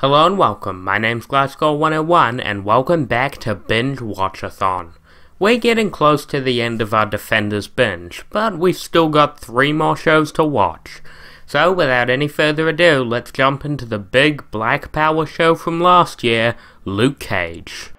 Hello and welcome, my name's Glasgow101 and welcome back to Binge Watchathon. We're getting close to the end of our Defenders binge, but we've still got 3 more shows to watch. So without any further ado, let's jump into the big Black Power show from last year, Luke Cage.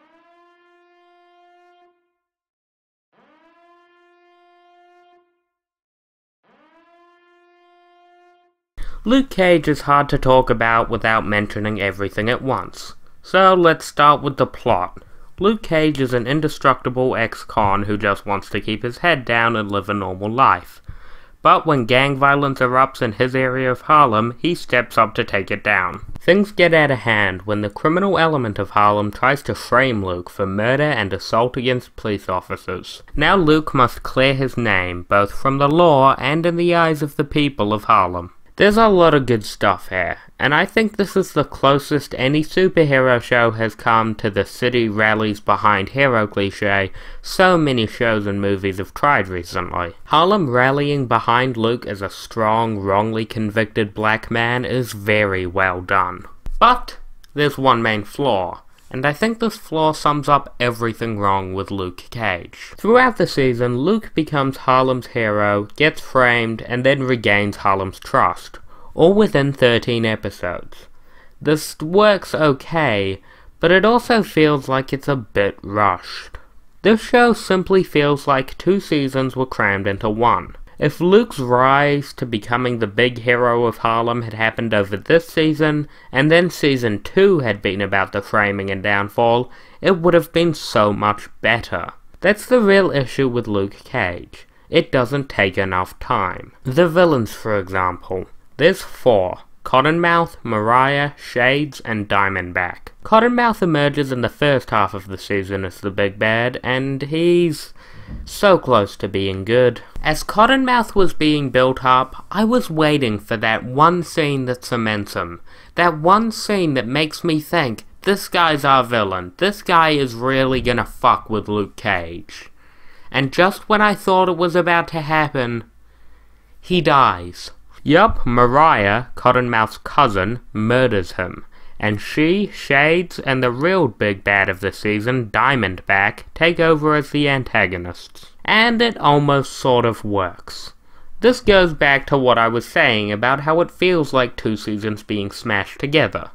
Luke Cage is hard to talk about without mentioning everything at once. So let's start with the plot. Luke Cage is an indestructible ex-con who just wants to keep his head down and live a normal life. But when gang violence erupts in his area of Harlem, he steps up to take it down. Things get out of hand when the criminal element of Harlem tries to frame Luke for murder and assault against police officers. Now Luke must clear his name, both from the law and in the eyes of the people of Harlem. There's a lot of good stuff here, and I think this is the closest any superhero show has come to the city rallies behind hero cliché so many shows and movies have tried recently. Harlem rallying behind Luke as a strong, wrongly convicted black man is very well done. But there's one main flaw, and I think this flaw sums up everything wrong with Luke Cage. Throughout the season, Luke becomes Harlem's hero, gets framed, and then regains Harlem's trust, all within 13 episodes. This works okay, but it also feels like it's a bit rushed. This show simply feels like 2 seasons were crammed into one. If Luke's rise to becoming the big hero of Harlem had happened over this season, and then season 2 had been about the framing and downfall, it would have been so much better. That's the real issue with Luke Cage. It doesn't take enough time. The villains, for example. There's 4. Cottonmouth, Mariah, Shades, and Diamondback. Cottonmouth emerges in the first half of the season as the big bad, and he's so close to being good. As Cottonmouth was being built up, I was waiting for that one scene that cements him. That one scene that makes me think, this guy's our villain. This guy is really gonna fuck with Luke Cage. And just when I thought it was about to happen, he dies. Yup, Mariah, Cottonmouth's cousin, murders him. And she, Shades, and the real big bad of the season, Diamondback, take over as the antagonists. And it almost sort of works. This goes back to what I was saying about how it feels like 2 seasons being smashed together.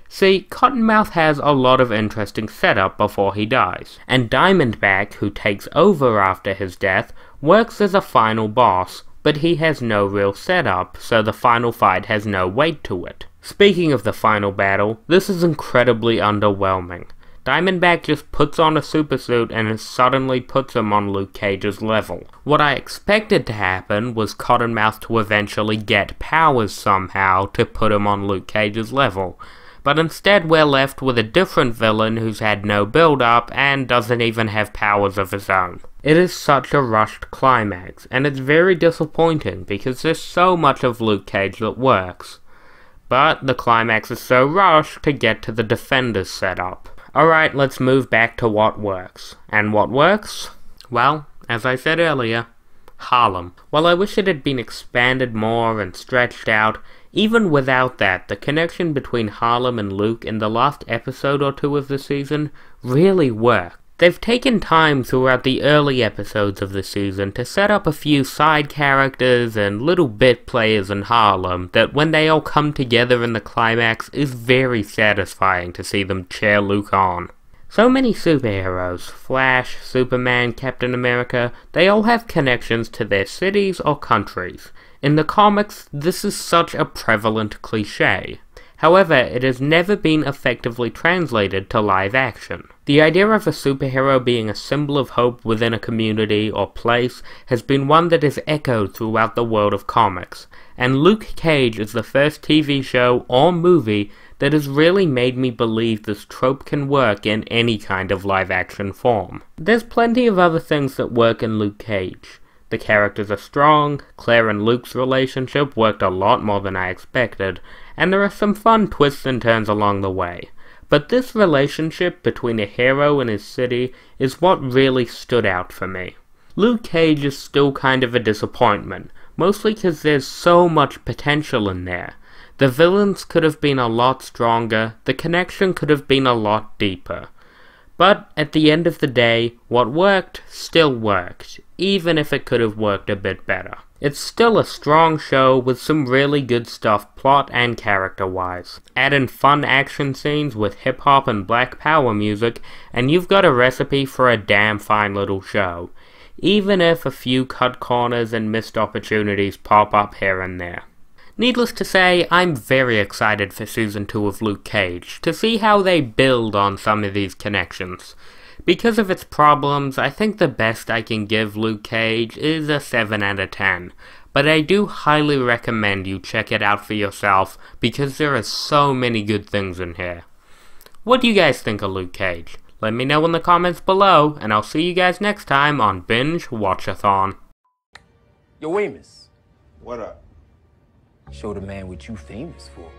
See, Cottonmouth has a lot of interesting setup before he dies, and Diamondback, who takes over after his death, works as a final boss, but he has no real setup, so the final fight has no weight to it. Speaking of the final battle, this is incredibly underwhelming. Diamondback just puts on a supersuit and it suddenly puts him on Luke Cage's level. What I expected to happen was Cottonmouth to eventually get powers somehow to put him on Luke Cage's level, but instead we're left with a different villain who's had no build-up and doesn't even have powers of his own. It is such a rushed climax, and it's very disappointing because there's so much of Luke Cage that works. But the climax is so rushed to get to the Defenders setup. Alright, let's move back to what works. And what works? Well, as I said earlier, Harlem. While I wish it had been expanded more and stretched out, even without that, the connection between Harlem and Luke in the last episode or 2 of the season really worked. They've taken time throughout the early episodes of the season to set up a few side characters and little bit players in Harlem that when they all come together in the climax is very satisfying to see them cheer Luke on. So many superheroes, Flash, Superman, Captain America, they all have connections to their cities or countries. In the comics, this is such a prevalent cliché. However, it has never been effectively translated to live action. The idea of a superhero being a symbol of hope within a community or place has been one that is echoed throughout the world of comics, and Luke Cage is the first TV show or movie that has really made me believe this trope can work in any kind of live action form. There's plenty of other things that work in Luke Cage. The characters are strong, Claire and Luke's relationship worked a lot more than I expected, and there are some fun twists and turns along the way. But this relationship between a hero and his city is what really stood out for me. Luke Cage is still kind of a disappointment, mostly because there's so much potential in there. The villains could have been a lot stronger, the connection could have been a lot deeper. But at the end of the day, what worked still worked, even if it could have worked a bit better. It's still a strong show with some really good stuff plot and character-wise. Add in fun action scenes with hip-hop and black power music, and you've got a recipe for a damn fine little show, even if a few cut corners and missed opportunities pop up here and there. Needless to say, I'm very excited for Season 2 of Luke Cage, to see how they build on some of these connections. Because of its problems, I think the best I can give Luke Cage is a 7 out of 10, but I do highly recommend you check it out for yourself, because there are so many good things in here. What do you guys think of Luke Cage? Let me know in the comments below, and I'll see you guys next time on Binge Watchathon. Yo, Amos. What up? Show the man what you famous for.